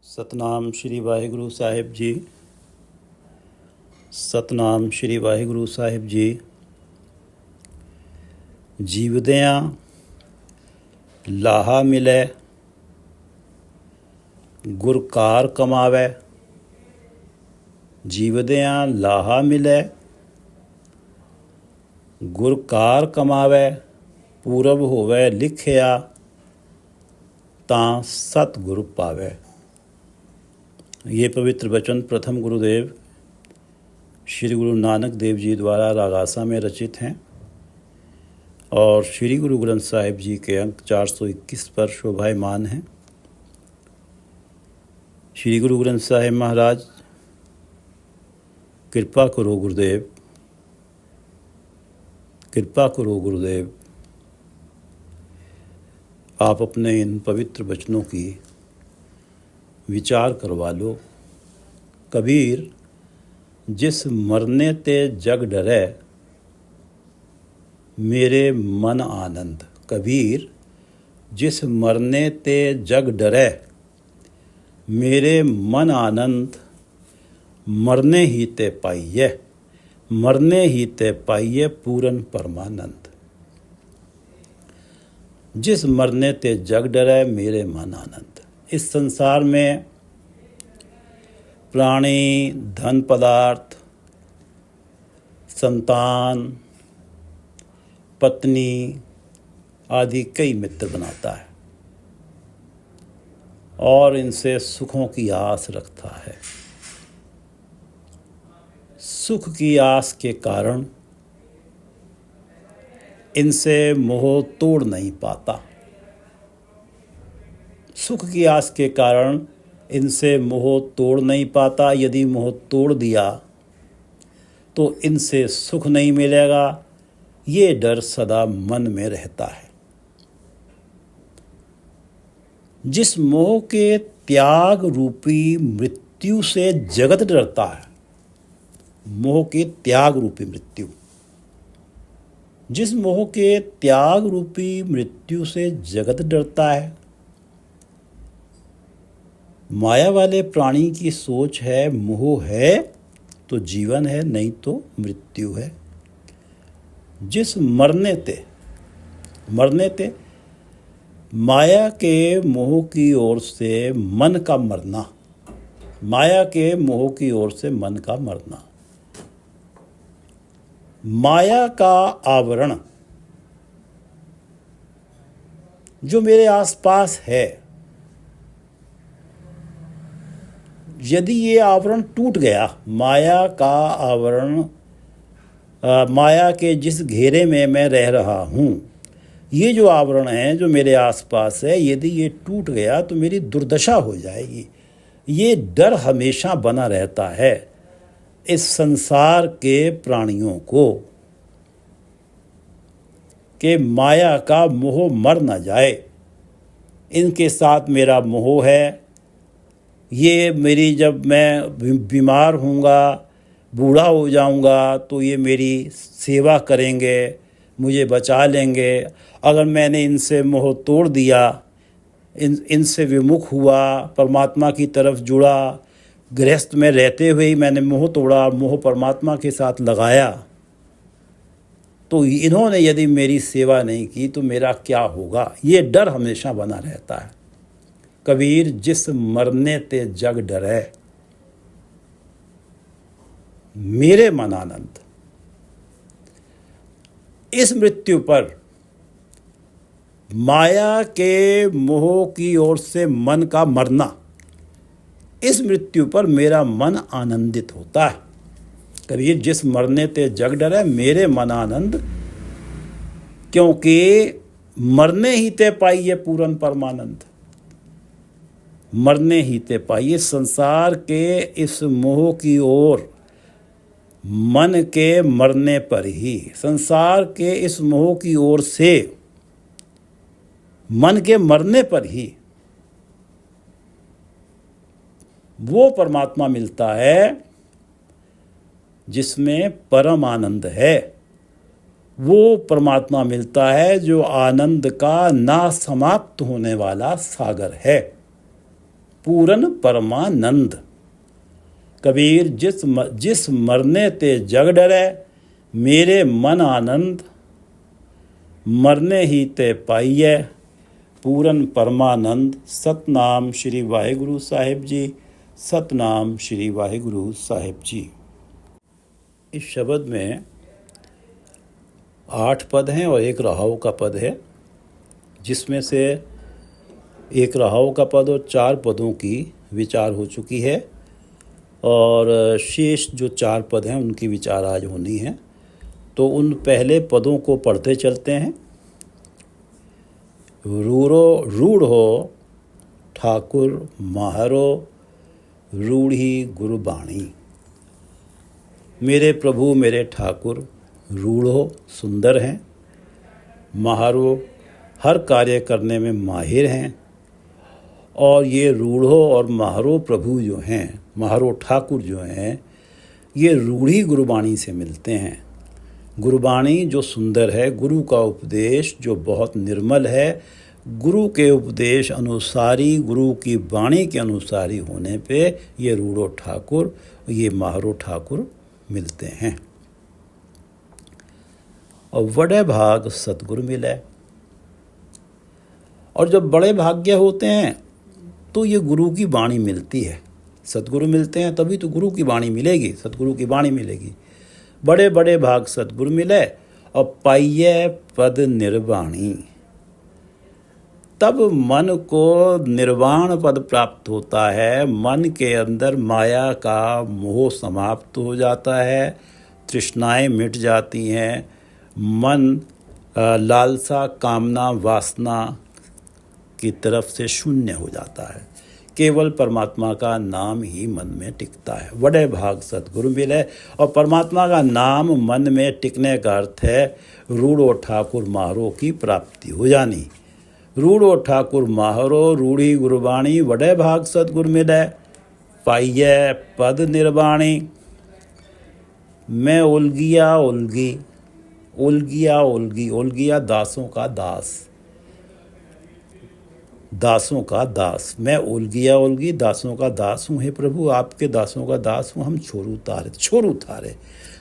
ਸਤਨਾਮ ਸ਼੍ਰੀ ਵਾਹਿਗੁਰੂ ਸਾਹਿਬ ਜੀ। ਸਤਨਾਮ ਸ਼੍ਰੀ ਵਾਹਿਗੁਰੂ ਸਾਹਿਬ ਜੀ। ਜੀਵਦਿਆਂ ਲਾਹਾ ਮਿਲੈ, ਗੁਰ ਕਾਰ ਕਮਾਵੈ। ਜੀਵਦਿਆਂ ਲਾਹਾ ਮਿਲੈ, ਗੁਰ ਕਾਰ ਕਮਾਵੈ। ਪੂਰਬ ਹੋਵੈ ਲਿਖਿਆ, ਤਾਂ सतगुरु पावै। ये पवित्र वचन प्रथम गुरुदेव श्री गुरु नानक देव जी द्वारा रागासा में रचित हैं और श्री गुरु ग्रंथ साहिब जी के अंक 421 पर शोभायमान हैं। श्री गुरु ग्रंथ साहिब महाराज, कृपा करो गुरुदेव, कृपा करो गुरुदेव। आप अपने इन पवित्र वचनों की विचार करवा लो। कबीर जिस मरने ते जग डरै, मेरे मन आनंद। कबीर जिस मरने ते जग डरै, मेरे मन आनंद। मरने ही ते पाइये, मरने ही ते पाइये पूरन परमानंद। जिस मरने ते जग डरै, मेरे मन आनंद। इस संसार में प्राणी, धन पदार्थ, संतान, पत्नी आदि कई मित्र बनाता है और इनसे सुखों की आस रखता है। सुख की आस के कारण इनसे मोह तोड़ नहीं पाता। सुख की आस के कारण इनसे मोह तोड़ नहीं पाता। यदि मोह तोड़ दिया तो इनसे सुख नहीं मिलेगा, ये डर सदा मन में रहता है। जिस मोह के त्याग रूपी मृत्यु से जगत डरता है, मोह के त्याग रूपी मृत्यु, जिस मोह के त्याग रूपी मृत्यु से जगत डरता है, माया वाले प्राणी की सोच है मोह है तो जीवन है, नहीं तो मृत्यु है। जिस मरने ते माया के मोह की ओर से मन का मरना, माया के मोह की ओर से मन का मरना। माया का आवरण जो मेरे आसपास है, यदि ये आवरण टूट गया, माया का आवरण, माया के जिस घेरे में मैं रह रहा हूँ, ये जो आवरण है जो मेरे आसपास है, यदि ये टूट गया तो मेरी दुर्दशा हो जाएगी। ये डर हमेशा बना रहता है इस संसार के प्राणियों को कि माया का मोह मर न जाए। इनके साथ मेरा मोह है, ये मेरी, जब मैं बीमार होऊंगा, बूढ़ा हो जाऊंगा, तो ये मेरी सेवा करेंगे, मुझे बचा लेंगे। अगर मैंने इनसे मोह तोड़ दिया, इनसे विमुख हुआ, परमात्मा की तरफ जुड़ा, गृहस्थ में रहते हुए ही मैंने मोह तोड़ा, मोह परमात्मा के साथ लगाया, तो इन्होंने यदि मेरी सेवा नहीं की तो मेरा क्या होगा, ये डर हमेशा बना रहता है। कबीर जिस मरने ते जग डरै, मेरे मन आनंद। इस मृत्यु पर माया के मोह की ओर से मन का मरना, इस मृत्यु पर मेरा मन आनंदित होता है। कबीर जिस मरने ते जग डरै, मेरे मन आनंद। क्योंकि मरने ही ते पाइये पूरन परमानंद। मरने ही ते पाइये। संसार के इस मोह की ओर मन के मरने पर ही, संसार के इस मोह की ओर से मन के मरने पर ही वो परमात्मा मिलता है जिसमें परम आनंद है। वो परमात्मा मिलता है जो आनंद का ना समाप्त होने वाला सागर है। पूरन परमानंद। कबीर जिस मरने ते जग डरै, मेरे मन आनंद, मरने ही ते पाइयै, पूरन परमानंद। सतनाम श्री वाहिगुरु साहिब जी, सतनाम श्री वाहिगुरु साहिब जी। इस शब्द में 8 पद हैं और एक रहाऊ का पद है, जिसमें से एक रहाऊ का पद और 4 पदों की विचार हो चुकी है, और शेष जो 4 पद हैं उनकी विचार आज होनी है। तो उन पहले पदों को पढ़ते चलते हैं। रूढ़ हो ठाकुर माहरो, रूढ़ी गुरबाणी। मेरे प्रभु मेरे ठाकुर रूढ़ हो, सुंदर हैं, माहरो हर कार्य करने में माहिर हैं, और ये रूढ़ो और माहरो प्रभु जो हैं, माहरो ठाकुर जो हैं, ये रूढ़ी गुरबाणी से मिलते हैं। गुरबाणी जो सुंदर है, गुरु का उपदेश जो बहुत निर्मल है, गुरु के उपदेश अनुसारी, गुरु की वाणी के अनुसारी होने पे ये रूढ़ो ठाकुर, ये माहरो ठाकुर मिलते हैं। और बड़े भाग सतगुरु मिले। और जब बड़े भाग्य होते हैं तो ये गुरु की वाणी मिलती है। सतगुरु मिलते हैं तभी तो गुरु की वाणी मिलेगी, सतगुरु की वाणी मिलेगी। बड़े बड़े भाग सतगुरु मिले और पाइये पद निर्वाणी। तब मन को निर्वाण पद प्राप्त होता है, मन के अंदर माया का मोह समाप्त हो जाता है, तृष्णाएं मिट जाती हैं, मन लालसा कामना वासना की तरफ से शून्य हो जाता है। केवल परमात्मा का नाम ही मन में टिकता है। बड़े भाग सतगुरु मिले। और परमात्मा का नाम मन में टिकने का अर्थ है रूढ़ो ठाकुर माहरो की प्राप्ति हो जानी। रूढ़ो ठाकुर माहरो रूढ़ी गुरबाणी, बड़े भाग सतगुरु मिले, पाइये पद निर्वाणी। मैं उलगिया उलगी, उलगिया उलगी, उलगिया दासों का दास, दासों का दास। मैं उलगिया उलगी दासों का दास हूँ। हे प्रभु, आपके दासों का दास हूँ। हम छोरू थारे,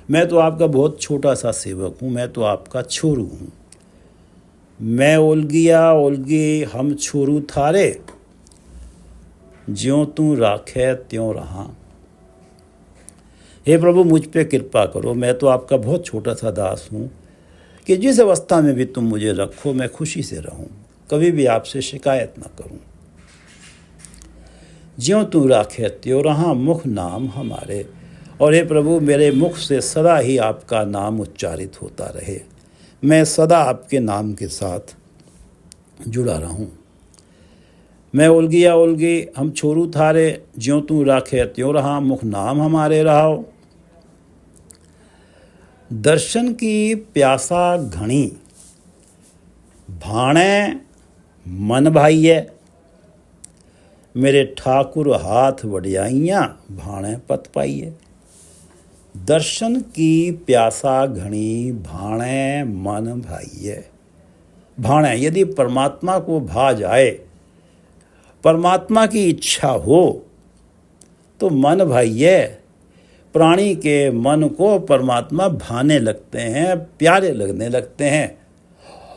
मैं तो आपका बहुत छोटा सा सेवक हूँ, मैं तो आपका छोरू हूँ। मैं उलगिया उलगी हम छोरू थारे, ज्यों तू राखे त्यों रहा। हे प्रभु, मुझ पे कृपा करो, मैं तो आपका बहुत छोटा सा दास हूँ कि जिस अवस्था में भी तुम मुझे रखो मैं खुशी से रहूं, कभी भी आपसे शिकायत ना करूं। ज्यों तू राखे त्यों रहा, मुख नाम हमारे। और हे प्रभु, मेरे मुख से सदा ही आपका नाम उच्चारित होता रहे, मैं सदा आपके नाम के साथ जुड़ा रहूं। मैं उलगिया उलगी हम छोरू थारे, ज्यों तू राखे त्यों रहा, मुख नाम हमारे रहाओ। दर्शन की प्यासा घणी, भाणे मन भाइये। मेरे ठाकुर हाथ वडियाइयाँ, भाणे पत पाइये। दर्शन की प्यासा घणी, भाणे मन भाइये। भाणे, यदि परमात्मा को भा जाए, परमात्मा की इच्छा हो तो मन भाइये। प्राणी के मन को परमात्मा भाने लगते हैं, प्यारे लगने लगते हैं,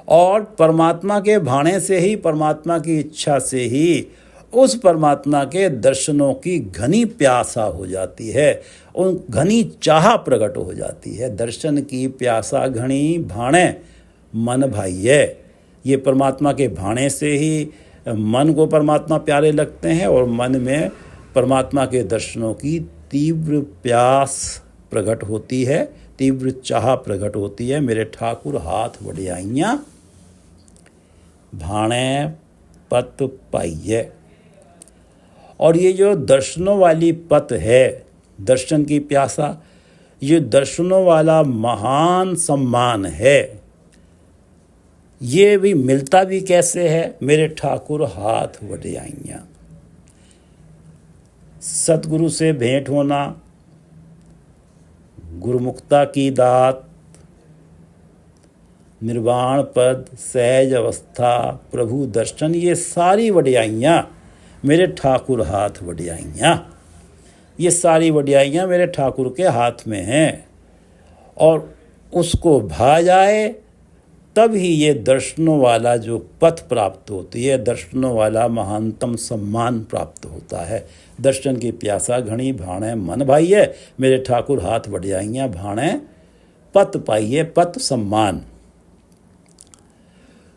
और परमात्मा के भाने से ही, परमात्मा की इच्छा से ही उस परमात्मा के दर्शनों की घनी प्यासा हो जाती है, उन घनी चाह प्रकट हो जाती है। दर्शन की प्यासा घनी, भाणे मन भाइये। ये परमात्मा के भाणे से ही मन को परमात्मा प्यारे लगते हैं, और मन में परमात्मा के दर्शनों की तीव्र प्यास प्रकट होती है, तीव्र चाह प्रकट होती है। मेरे ठाकुर हाथ वडियाइयाँ, भाणे पत पाइये। और ये जो दर्शनों वाली पत है, दर्शन की प्यासा, ये दर्शनों वाला महान सम्मान है। ये भी मिलता भी कैसे है? मेरे ठाकुर हाथ वडियाइयाँ। सतगुरु से भेंट होना, गुरुमुक्ता की दात, निर्वाण पद, सहज अवस्था, प्रभु दर्शन, ये सारी वडियाइयाँ मेरे ठाकुर हाथ वड्याइयाँ। ये सारी वड्याइयाँ मेरे ठाकुर के हाथ में हैं, और उसको भा जाए तब ही ये दर्शनों वाला जो पथ प्राप्त होती है, दर्शनों वाला महानतम सम्मान प्राप्त होता है। दर्शन की प्यासा घणी भाणे मन भाइये, मेरे ठाकुर हाथ वड्याइयाँ भाणे पत पाइये पत सम्मान।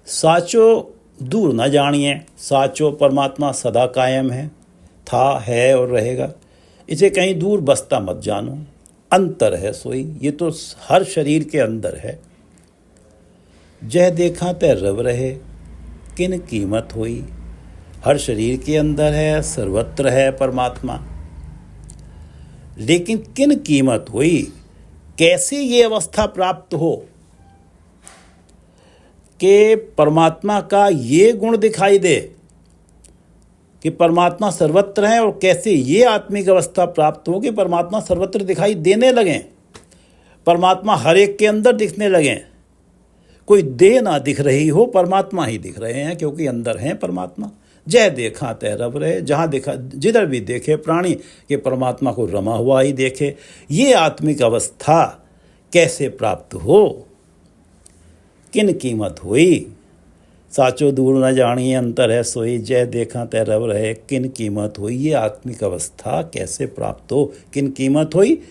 साचो दूर न जानिए, साचो परमात्मा सदा कायम है, था, है और रहेगा। इसे कहीं दूर बसता मत जानो। अंतर है सोई, ये तो हर शरीर के अंदर है। जह देखा तय रव रहे, किन कीमत हुई। हर शरीर के अंदर है, सर्वत्र है परमात्मा, लेकिन किन कीमत हुई, कैसे ये अवस्था प्राप्त हो कि परमात्मा का ये गुण दिखाई दे कि परमात्मा सर्वत्र है, और कैसे ये आत्मिक अवस्था प्राप्त हो कि परमात्मा सर्वत्र दिखाई देने लगें, परमात्मा हर एक के अंदर दिखने लगें। कोई देह ना दिख रही हो, परमात्मा ही दिख रहे हैं, क्योंकि अंदर हैं परमात्मा। जय देखा तय रव रहे, जहाँ देखा जिधर भी देखे प्राणी के परमात्मा को रमा हुआ ही देखे। ये आत्मिक अवस्था कैसे प्राप्त हो, किन कीमत हुई। साचो दूर न जानिए, अंतर है सोई। जय देखा तय रव रहे, किन कीमत हुई। ये आत्मिक अवस्था कैसे प्राप्त हो, किन कीमत हुई,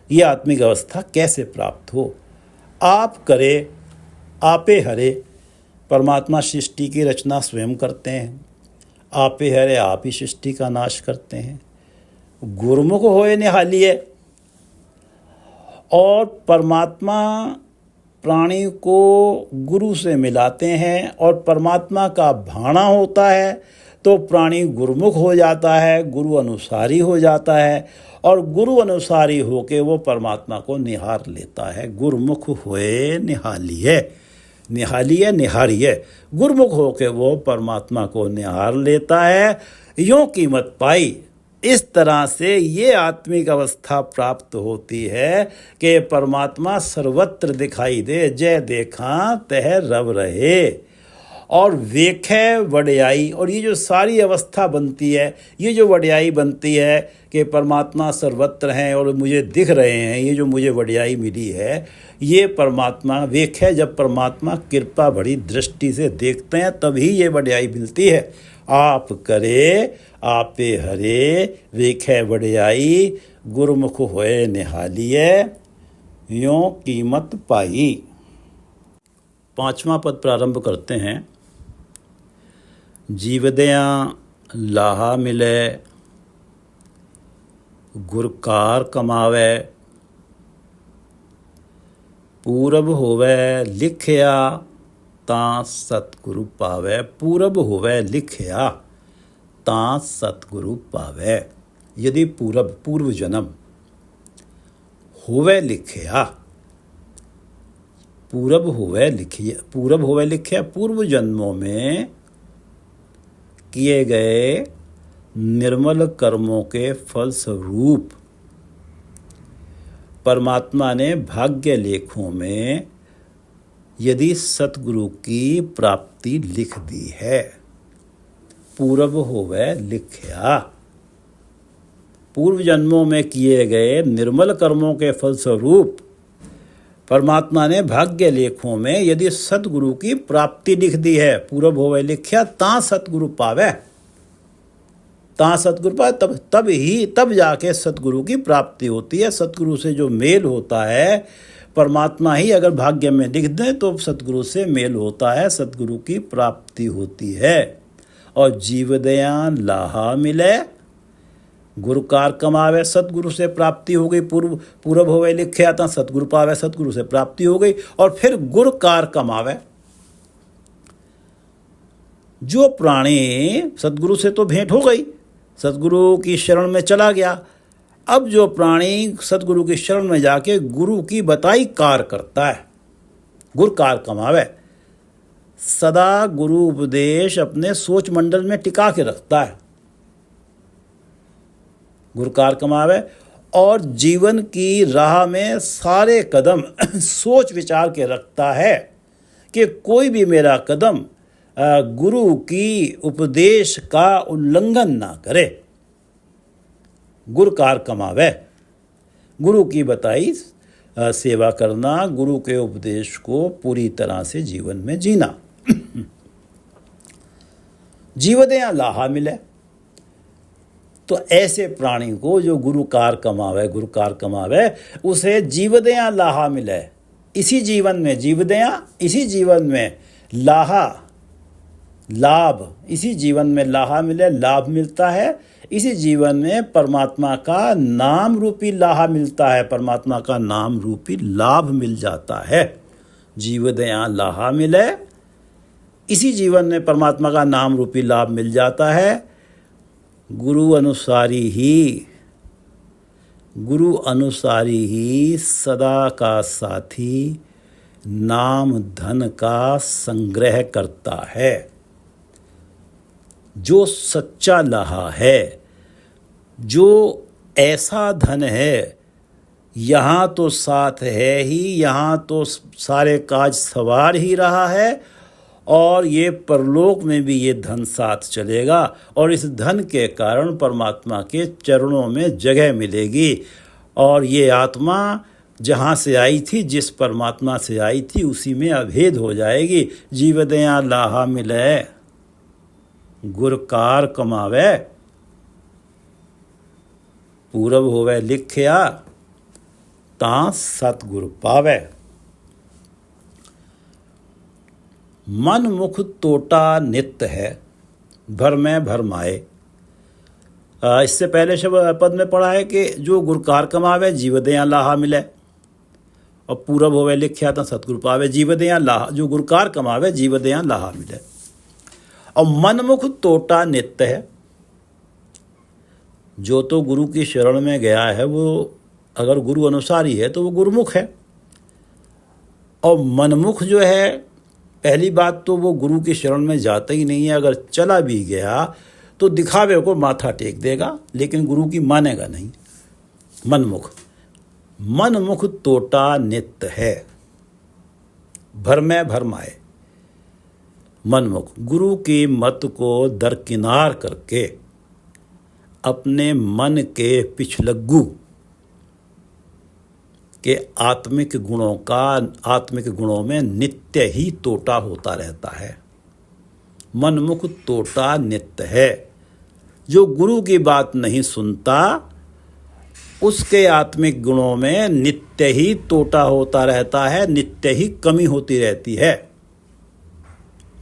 ये आत्मिक अवस्था कैसे प्राप्त हो। आप करे आपे हरे, परमात्मा सृष्टि की रचना स्वयं करते हैं। आपे हरे, आप ही सृष्टि का नाश करते हैं। गुरमुख होए निहालिए, और परमात्मा प्राणी को गुरु से मिलाते हैं, और परमात्मा का भाणा होता है तो प्राणी गुरुमुख हो जाता है, गुरु अनुसारी हो जाता है, और गुरु अनुसारी होके वो परमात्मा को निहार लेता है। गुरुमुख होए निहालिए, निहालिए निहारिए, गुरुमुख होके वो परमात्मा को निहार लेता है। यों कीमत पाई, इस तरह से ये आत्मिक अवस्था प्राप्त होती है कि परमात्मा सर्वत्र दिखाई दे। जय देखा तह रव रहे, और वेखे वड्याई। और ये जो सारी अवस्था बनती है, ये जो वड्याई बनती है कि परमात्मा सर्वत्र हैं और मुझे दिख रहे हैं, ये जो मुझे वड्याई मिली है, ये परमात्मा वेखे, जब परमात्मा कृपा भरी दृष्टि से देखते हैं तभी ये वड्याई मिलती है। आप करे आपे हरे, वेखे वड्याई, गुरुमुख होए निहालिए, यों कीमत पाई। 5वां पद प्रारंभ करते हैं। जीवदयां लाहा मिले, गुरकार कमावे, पूरब होवे लिखिया तां सतगुरु पावे। पूरब होवे लिखिया तां सतगुरु पावे। यदि पूर्व जन्म होवे लिखिया, पूरब होवे लिखिया, पूर्व जन्मों में किए गए निर्मल कर्मों के फलस्वरूप परमात्मा ने भाग्य लेखों में यदि सतगुरु की प्राप्ति लिख दी है। पूरब होवे लिखिया, पूर्व जन्मों में किए गए निर्मल कर्मों के फलस्वरूप परमात्मा ने भाग्य लेखों में यदि सतगुरु की प्राप्ति लिख दी है। पूरब होवे लिखिया तां सतगुरु पावे, तां सतगुरु पावे, तब जाके सतगुरु की प्राप्ति होती है। सतगुरु से जो मेल होता है, परमात्मा ही अगर भाग्य में लिख दें तो सतगुरु से मेल होता है, सतगुरु की प्राप्ति होती है। और जीवदयां लाहा मिले, गुरुकार कमावे, सतगुरु से प्राप्ति हो गई। पूरब होवे लिखिया तां सतगुरु पावे, सतगुरु से प्राप्ति हो गई। और फिर गुरकार कमावे, जो प्राणी सतगुरु से तो भेंट हो गई, सतगुरु की शरण में चला गया, अब जो प्राणी सतगुरु की शरण में जाके गुरु की बताई कार करता है, गुरकार कमावे, सदा गुरु उपदेश अपने सोच मंडल में टिका के रखता है, गुरकार कमावे। और जीवन की राह में सारे कदम सोच विचार के रखता है कि कोई भी मेरा कदम गुरु की उपदेश का उल्लंघन ना करे। गुरकार कमावे, गुरु की बताई सेवा करना, गुरु के उपदेश को पूरी तरह से जीवन में जीना। जीवदया लाहा मिले, तो ऐसे प्राणी को जो गुरुकार कमावे उसे जीवदया लाहा मिले। इसी जीवन में जीवदया, इसी जीवन में लाहा लाभ, इसी जीवन में लाहा मिले, लाभ मिलता है। इसी जीवन में परमात्मा का नाम रूपी लाहा मिलता है, परमात्मा का नाम रूपी लाभ मिल जाता है। जीवदया लाहा मिले, इसी जीवन में परमात्मा का नाम रूपी लाभ मिल जाता है। गुरु अनुसारी ही सदा का साथी नाम धन का संग्रह करता है। जो सच्चा लाहा है, जो ऐसा धन है, यहाँ तो साथ है ही, यहाँ तो सारे काज सवार ही रहा है, और ये परलोक में भी ये धन साथ चलेगा, और इस धन के कारण परमात्मा के चरणों में जगह मिलेगी। और ये आत्मा जहाँ से आई थी, जिस परमात्मा से आई थी, उसी में अभेद हो जाएगी। जीवदया लाहा मिले, गुरकार कमावे, पूरब होवे लिखिया, तां सतगुर पावे। मन मुख तोटा नित्य है, भर में भरमाए। इससे पहले पद में पढ़ा है कि जो गुरकार कमावे जीवदया लाहा मिले, और पूरब होवे लिखिया तां सतगुर पावे। जीवदया लाहा, जो गुरकार कमावे जीवदया लाहा मिले। और मनमुख तोटा नित्य है, जो तो गुरु की शरण में गया है वो अगर गुरु अनुसारी है तो वो गुरुमुख है। और मनमुख जो है, पहली बात तो वो गुरु की शरण में जाता ही नहीं है, अगर चला भी गया तो दिखावे को माथा टेक देगा, लेकिन गुरु की मानेगा नहीं। मनमुख तोटा नित्य है, भर में भरमाए। मनमुख गुरु की मत को दरकिनार करके अपने मन के पिछलग्गू के आत्मिक गुणों में नित्य ही तोटा होता रहता है। मनमुख तोटा नित्य है, जो गुरु की बात नहीं सुनता उसके आत्मिक गुणों में नित्य ही तोटा होता रहता है, नित्य ही कमी होती रहती है।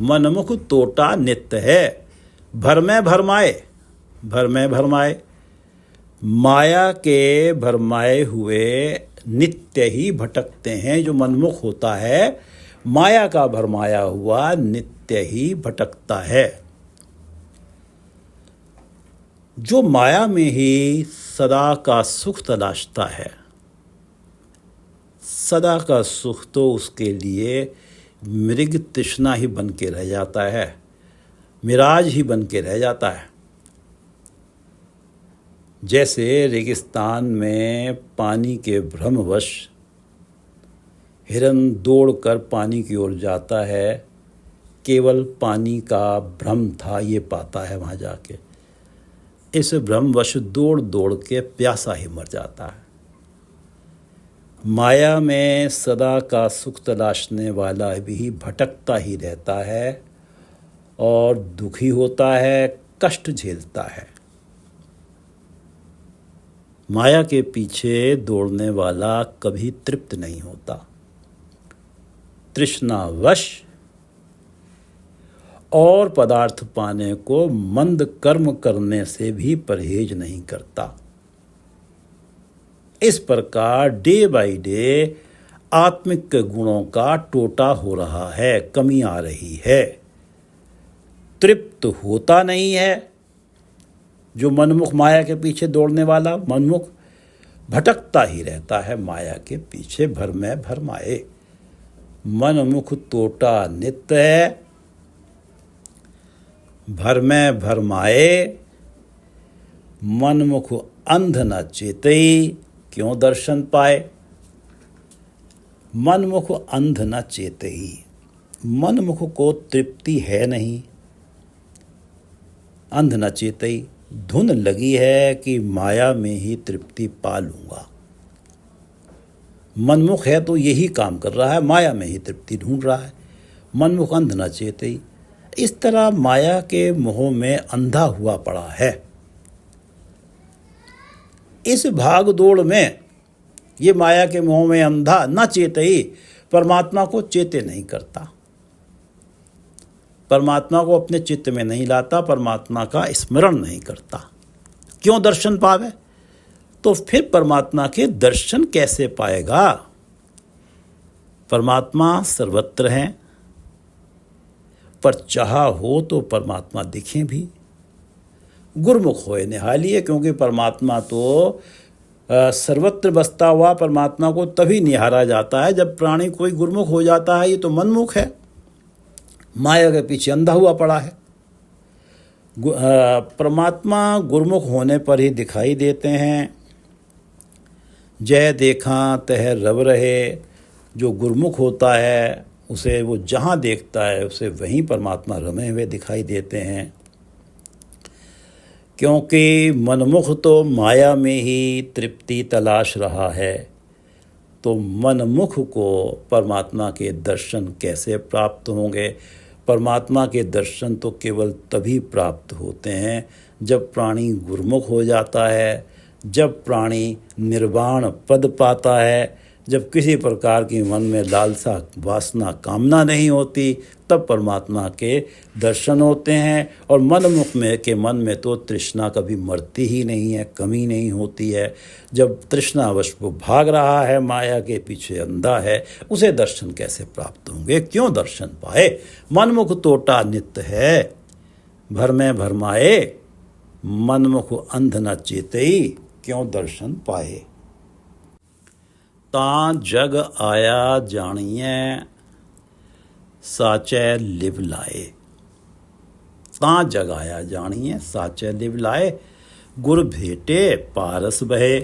मनमुख तोटा नित्य है, भर में भरमाए। माया के भरमाए हुए नित्य ही भटकते हैं। जो मनमुख होता है, माया का भरमाया हुआ नित्य ही भटकता है। जो माया में ही सदा का सुख तलाशता है, सदा का सुख तो उसके लिए मृग तृष्णा ही बन के रह जाता है, मिराज ही बन के रह जाता है। जैसे रेगिस्तान में पानी के भ्रमवश हिरन दौड़कर पानी की ओर जाता है, केवल पानी का भ्रम था ये पाता है वहाँ जाके। इस भ्रमवश दौड़ दौड़ के प्यासा ही मर जाता है। माया में सदा का सुख तलाशने वाला भी भटकता ही रहता है और दुखी होता है, कष्ट झेलता है। माया के पीछे दौड़ने वाला कभी तृप्त नहीं होता, तृष्णावश और पदार्थ पाने को मंद कर्म करने से भी परहेज नहीं करता। इस प्रकार डे बाय डे आत्मिक गुणों का टोटा हो रहा है, कमी आ रही है, तृप्त होता नहीं है। जो मनमुख माया के पीछे दौड़ने वाला मनमुख भटकता ही रहता है माया के पीछे, भर में भरमाए। मनमुख तोटा नित्य है, भर में भरमाए। मनमुख अंध न चेतई, क्यों दर्शन पाए। मनमुख अंध न चेतई, मनमुख को तृप्ति है नहीं, अंध न चेतई, धुन लगी है कि माया में ही तृप्ति पा लूँगा। मनमुख है तो यही काम कर रहा है, माया में ही तृप्ति ढूंढ रहा है। मनमुख अंध न चेतई, इस तरह माया के मोह में अंधा हुआ पड़ा है। इस भाग दौड़ में ये माया के मोह में अंधा न चेतई, परमात्मा को चेते नहीं करता, परमात्मा को अपने चित्त में नहीं लाता, परमात्मा का स्मरण नहीं करता। क्यों दर्शन पावे? तो फिर परमात्मा के दर्शन कैसे पाएगा? परमात्मा सर्वत्र हैं, पर चाहा हो तो परमात्मा दिखें भी। गुरमुख होए निहालिए, क्योंकि परमात्मा तो सर्वत्र बसता हुआ परमात्मा को तभी निहारा जाता है जब प्राणी कोई गुरमुख हो जाता है। ये तो मनमुख है, माया के पीछे अंधा हुआ पड़ा है। परमात्मा गुरमुख होने पर ही दिखाई देते हैं। जय देखा तह रव रहे, जो गुरमुख होता है उसे वो जहाँ देखता है उसे वहीं परमात्मा रमे हुए दिखाई देते हैं। क्योंकि मनमुख तो माया में ही तृप्ति तलाश रहा है, तो मनमुख को परमात्मा के दर्शन कैसे प्राप्त होंगे? परमात्मा के दर्शन तो केवल तभी प्राप्त होते हैं जब प्राणी गुरमुख हो जाता है, जब प्राणी निर्वाण पद पाता है, जब किसी प्रकार की मन में लालसा वासना कामना नहीं होती, तब परमात्मा के दर्शन होते हैं। और मनमुख में के मन में तो तृष्णा कभी मरती ही नहीं है, कमी नहीं होती है। जब तृष्णावश वो भाग रहा है, माया के पीछे अंधा है, उसे दर्शन कैसे प्राप्त होंगे? क्यों दर्शन पाए? मनमुख तोटा नित्य है, भर में भरमाए, मनमुख अंध न चेतई, क्यों दर्शन पाए। तां जग आया जानिए, साचै लिव लाए। तां जग आया जानिए, साचै लिव लाए, गुर भेटे पारस बहे,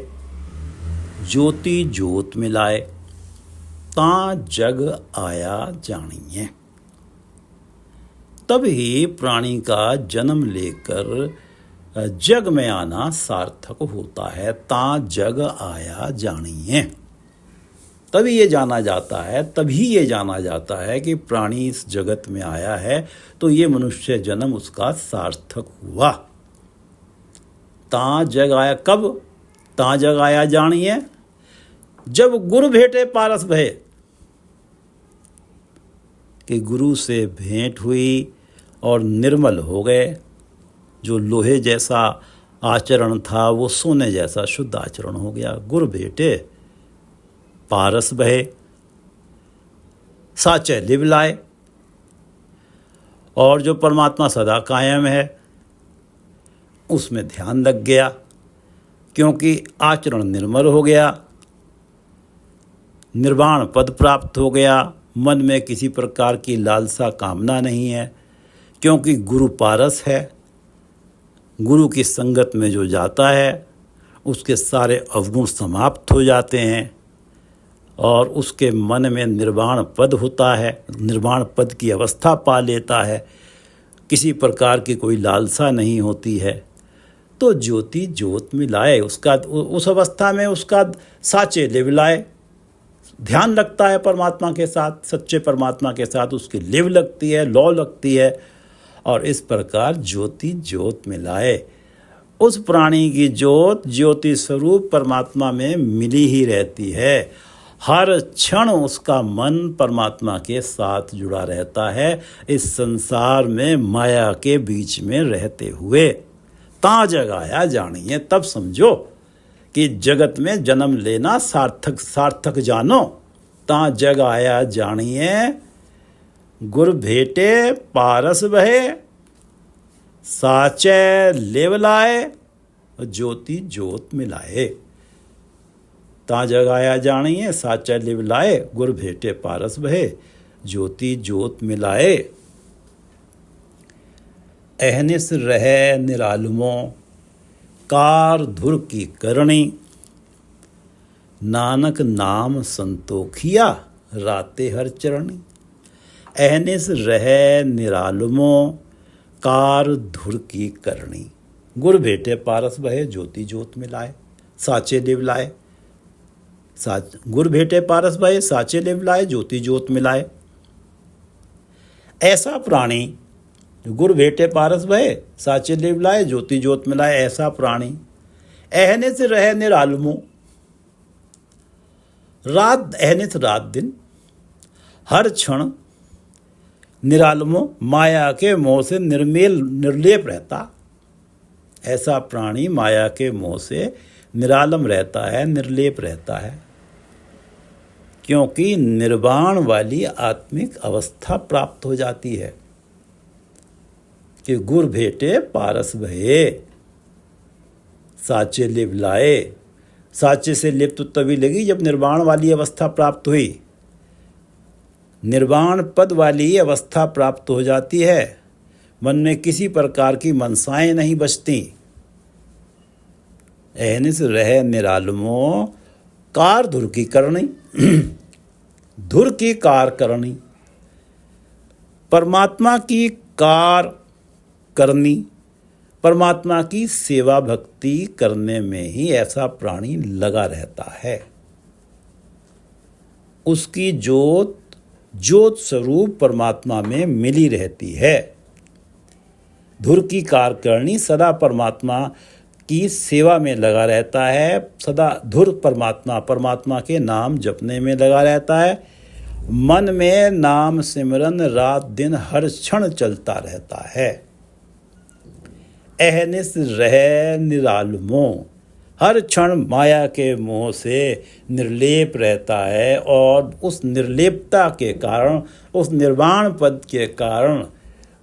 ज्योति ज्योत मिलाए। तां जग आया जानिए, तभी प्राणी का जन्म लेकर जग में आना सार्थक होता है। तां जग आया जानिए, तभी ये जाना जाता है, तभी ये जाना जाता है कि प्राणी इस जगत में आया है तो ये मनुष्य जन्म उसका सार्थक हुआ। तां जग आया, कब? तां जग आया जानिए, जब गुरु भेटे पारस भये, कि गुरु से भेंट हुई और निर्मल हो गए। जो लोहे जैसा आचरण था वो सोने जैसा शुद्ध आचरण हो गया। गुरु भेटे पारस बहे, साचै लिव लाए, और जो परमात्मा सदा कायम है उसमें ध्यान लग गया, क्योंकि आचरण निर्मल हो गया, निर्वाण पद प्राप्त हो गया, मन में किसी प्रकार की लालसा कामना नहीं है, क्योंकि गुरु पारस है। गुरु की संगत में जो जाता है उसके सारे अवगुण समाप्त हो जाते हैं और उसके मन में निर्वाण पद होता है, निर्वाण पद की अवस्था पा लेता है, किसी प्रकार की कोई लालसा नहीं होती है। तो ज्योति ज्योत मिलाए, उसका उस अवस्था में उसका साचे लिव लाए, ध्यान लगता है परमात्मा के साथ, सच्चे परमात्मा के साथ उसकी लिव लगती है, लौ लगती है, और इस प्रकार ज्योति ज्योत मिलाए। उस प्राणी की ज्योत ज्योति स्वरूप परमात्मा में मिली ही रहती है। हर क्षण उसका मन परमात्मा के साथ जुड़ा रहता है, इस संसार में माया के बीच में रहते हुए। तां जग आया जानिए, तब समझो कि जगत में जन्म लेना सार्थक सार्थक जानो। तां जग आया जानिए, गुर भेटे पारस बहे, साचै लिव लाए, ज्योति ज्योत मिलाए। तां जग आया जानिए, साचै लिव लाए, गुर भेटे पारस बहे, ज्योति ज्योत मिलाए। अहनिस रहे निरालमो, कार धुर की करणी, नानक नाम संतोखिया, राते हर चरणी। अहनिस रह निरालमो कार धुर की करणी। गुर भेटे पारस बहे ज्योति ज्योत मिलाए साचे लिव लाए। गुर भेटे पारस बहे साचे लिव लाए ज्योति ज्योत मिलाए। ऐसा प्राणी, गुर भेटे पारस बहे साचे लिव लाए ज्योति ज्योत मिलाए। ऐसा प्राणी अहनिस रह निरालमो, रात अहनिस रात दिन हर क्षण निरालमो माया के मोह से निर्लेप रहता। ऐसा प्राणी माया के मोह से निरालम रहता है, निर्लेप रहता है, क्योंकि निर्वाण वाली आत्मिक अवस्था प्राप्त हो जाती है कि गुर भेटे पारस भये साचे लिव लाए। साचे से लिप तो तभी लगी जब निर्वाण वाली अवस्था प्राप्त हुई। निर्वाण पद वाली अवस्था प्राप्त हो जाती है, मन में किसी प्रकार की मनसाएं नहीं बचती। अहनिस रह निरालमो कार धुर की करणी। धुर की कार करणी, परमात्मा की कार करनी, परमात्मा की सेवा भक्ति करने में ही ऐसा प्राणी लगा रहता है। उसकी ज्योत ज्योत स्वरूप परमात्मा में मिली रहती है। धुर की कार करनी, सदा परमात्मा की सेवा में लगा रहता है, सदा धुर परमात्मा के नाम जपने में लगा रहता है। मन में नाम सिमरन रात दिन हर क्षण चलता रहता है। अहनिस रह निरालमो, हर क्षण माया के मोह से निर्लेप रहता है और उस निर्लेपता के कारण, उस निर्वाण पद के कारण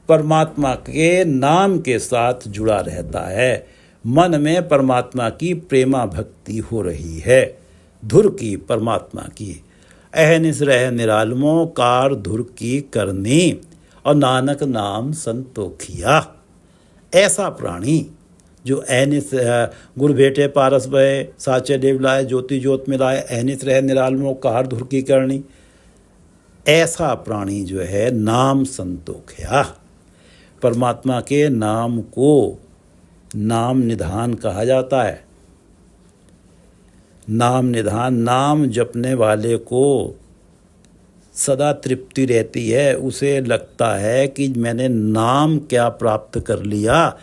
परमात्मा के नाम के साथ जुड़ा रहता है। मन में परमात्मा की प्रेमा भक्ति हो रही है, धुर की परमात्मा की। अहनिस रह निरालमो कार धुर की करनी और नानक नाम संतोखिया। ऐसा प्राणी जो अहनिस गुर भेटे पारस बहे साचे लिव लाए ज्योति ज्योत मिलाए, अहनिस रह निरालमो कार धुर की करनी, ऐसा प्राणी जो है नाम संतोखिया। परमात्मा के नाम को नाम निधान कहा जाता है। नाम निधान, नाम जपने वाले को सदा तृप्ति रहती है। उसे लगता है कि मैंने नाम क्या प्राप्त कर लिया,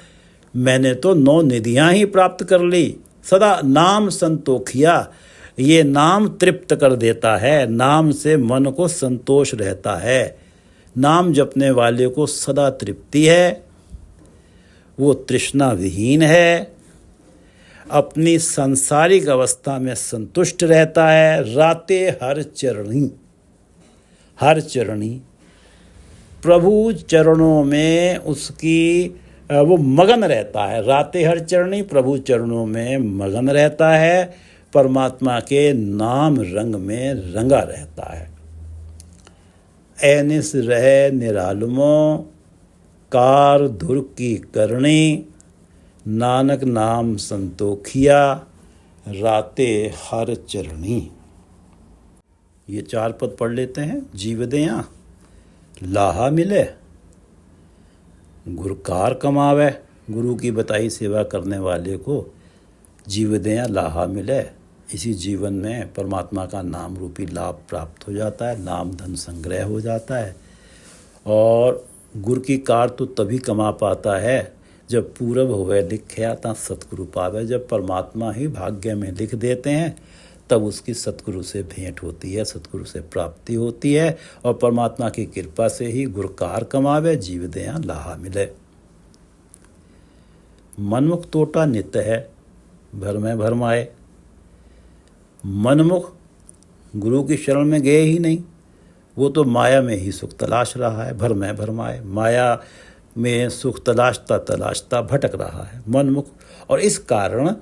मैंने तो 9 निधियां ही प्राप्त कर ली। सदा नाम संतोखिया, ये नाम तृप्त कर देता है, नाम से मन को संतोष रहता है। नाम जपने वाले को सदा तृप्ति है, वो तृष्णा विहीन है, अपनी सांसारिक अवस्था में संतुष्ट रहता है। राते हर चरणी, हर चरणी प्रभु चरणों में उसकी वो मगन रहता है। राते हर चरणी प्रभु चरणों में मगन रहता है, परमात्मा के नाम रंग में रंगा रहता है। अहनिस रह निरालमो कार धुर की करणी, नानक नाम संतोखिया राते हर चरणी। ये 4 पद पढ़ लेते हैं। जीवदया लाहा मिले, गुरकार कमावे। गुरु की बताई सेवा करने वाले को जीवदया लाहा मिले। इसी जीवन में परमात्मा का नाम रूपी लाभ प्राप्त हो जाता है, नाम धन संग्रह हो जाता है। और गुर की कार तो तभी कमा पाता है जब पूरब होवे लिख्या ता सतगुरु पावे। जब परमात्मा ही भाग्य में लिख देते हैं तब उसकी सतगुरु से भेंट होती है, सतगुरु से प्राप्ति होती है और परमात्मा की कृपा से ही गुरकार कमावे, जीवदया लाहा मिले। मनमुख तोटा नित्य है, भरमे भरमाए। मनमुख गुरु की शरण में गए ही नहीं, वो तो माया में ही सुख तलाश रहा है, भरमे भरमाए। माया में सुख तलाशता तलाशता भटक रहा है मनमुख, और इस कारण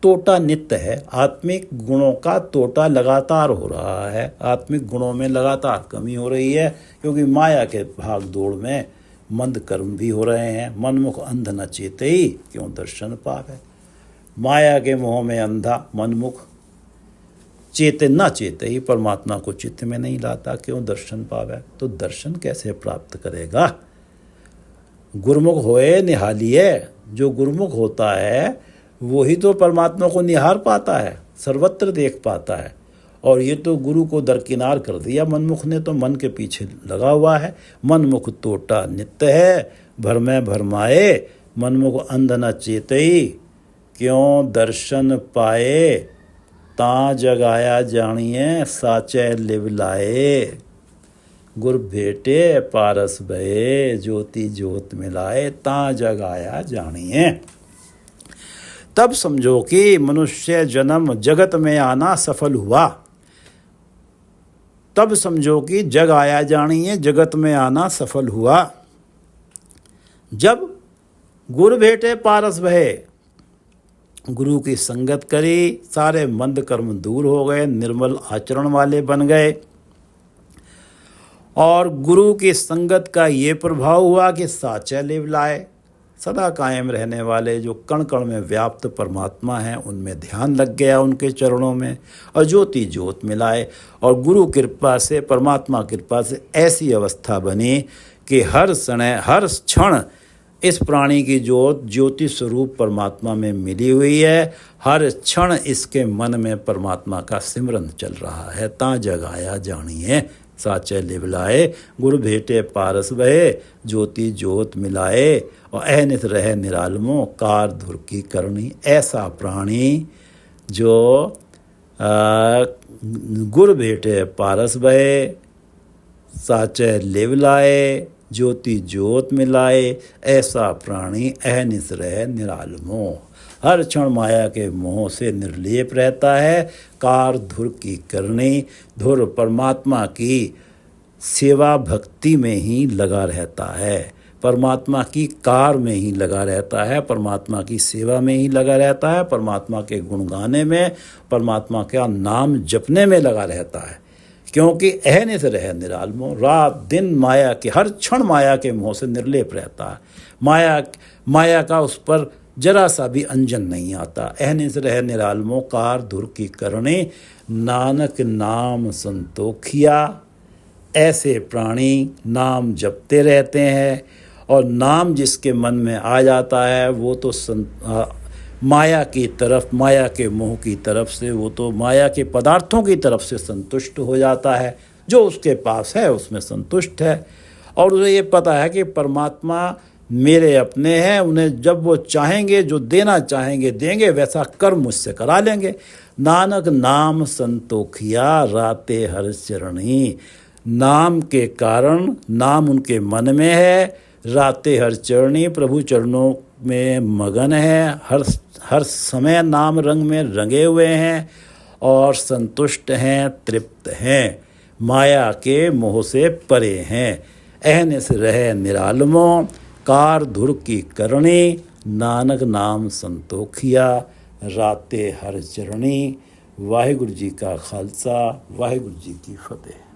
तोटा नित्य है। आत्मिक गुणों का तोटा लगातार हो रहा है, आत्मिक गुणों में लगातार कमी हो रही है, क्योंकि माया के भाग दौड़ में मंद कर्म भी हो रहे हैं। मनमुख अंध न चेते ही क्यों दर्शन पावे। माया के मोह में अंधा मनमुख चेते न चेते ही परमात्मा को चित्त में नहीं लाता, क्यों दर्शन पावे? तो दर्शन कैसे प्राप्त करेगा? गुरुमुख होए निहालिए। जो गुरुमुख होता है वही तो परमात्मा को निहार पाता है, सर्वत्र देख पाता है। और ये तो गुरु को दरकिनार कर दिया मनमुख ने, तो मन के पीछे लगा हुआ है। मनमुख तोटा नित्य है, भरमै भरमाए, मनमुख अंध न चेतई, क्यों दर्शन पाए, ता जगाया जानिए, साचे लिव लाए। गुर भेटे पारस भये, ज्योति ज्योत मिलाए, ता जगाया जानिए। तब समझो कि मनुष्य जन्म जगत में आना सफल हुआ। तब समझो कि जग आया जानिए, जगत में आना सफल हुआ। जब गुरु भेटे पारस भये, गुरु की संगत करी, सारे मंद कर्म दूर हो गए, निर्मल आचरण वाले बन गए। और गुरु की संगत का ये प्रभाव हुआ कि साचे लिव लाए, सदा कायम रहने वाले जो कण कण में व्याप्त परमात्मा हैं उनमें ध्यान लग गया, उनके चरणों में, और ज्योति ज्योत मिलाए। और गुरु कृपा से, परमात्मा कृपा से ऐसी अवस्था बनी कि हर समय हर क्षण इस प्राणी की जोत ज्योति स्वरूप परमात्मा में मिली हुई है। हर क्षण इसके मन में परमात्मा का सिमरन चल रहा है। ता जगाया जानिए, साचे लिव लाए, गुरु भेटे पारस भये, ज्योति ज्योत मिलाए, और अहनित रहे निरालमो, कार धुर की करनी। ऐसा प्राणी जो गुरु भेटे पारस भये, साचे लिव लाए, ज्योति ज्योत मिलाए, ऐसा प्राणी अहनित रहे निरालमो, हर क्षण माया के मोह से निर्लेप रहता है। कार धुर की करनी, धुर परमात्मा की सेवा भक्ति में ही लगा रहता है, परमात्मा की कार में ही लगा रहता है, परमात्मा की सेवा में ही लगा रहता है, परमात्मा के गुण गाने में, परमात्मा का नाम जपने में लगा रहता है। क्योंकि अहनित रहे निरालमो, रात दिन माया के, हर क्षण माया के मोह से निर्लेप रहता है। माया का उस पर जरा सा भी अंजन नहीं आता। अहनित रहे निरालमो, कार धुर की करणी, नानक नाम संतोखिया। ऐसे प्राणी नाम जपते रहते हैं, और नाम जिसके मन में आ जाता है वो तो माया की तरफ, माया के मोह की तरफ से, वो तो माया के पदार्थों की तरफ से संतुष्ट हो जाता है। जो उसके पास है उसमें संतुष्ट है, और उसे ये पता है कि परमात्मा मेरे अपने हैं, उन्हें जब वो चाहेंगे, जो देना चाहेंगे देंगे, वैसा कर्म मुझसे करा लेंगे। नानक नाम संतोखिया, राते हर चरणी। नाम के कारण, नाम उनके मन में है, राते हर चरणी, प्रभु चरणों में मगन है, हर समय नाम रंग में रंगे हुए हैं, और संतुष्ट हैं, तृप्त हैं, माया के मोह से परे हैं। अहनिस रहे निरालमो, कार धुर की करणी, नानक नाम संतोखिया, राते हर चरणी। वाहिगुरु जी का खालसा, वाहिगुरु जी की फतेह।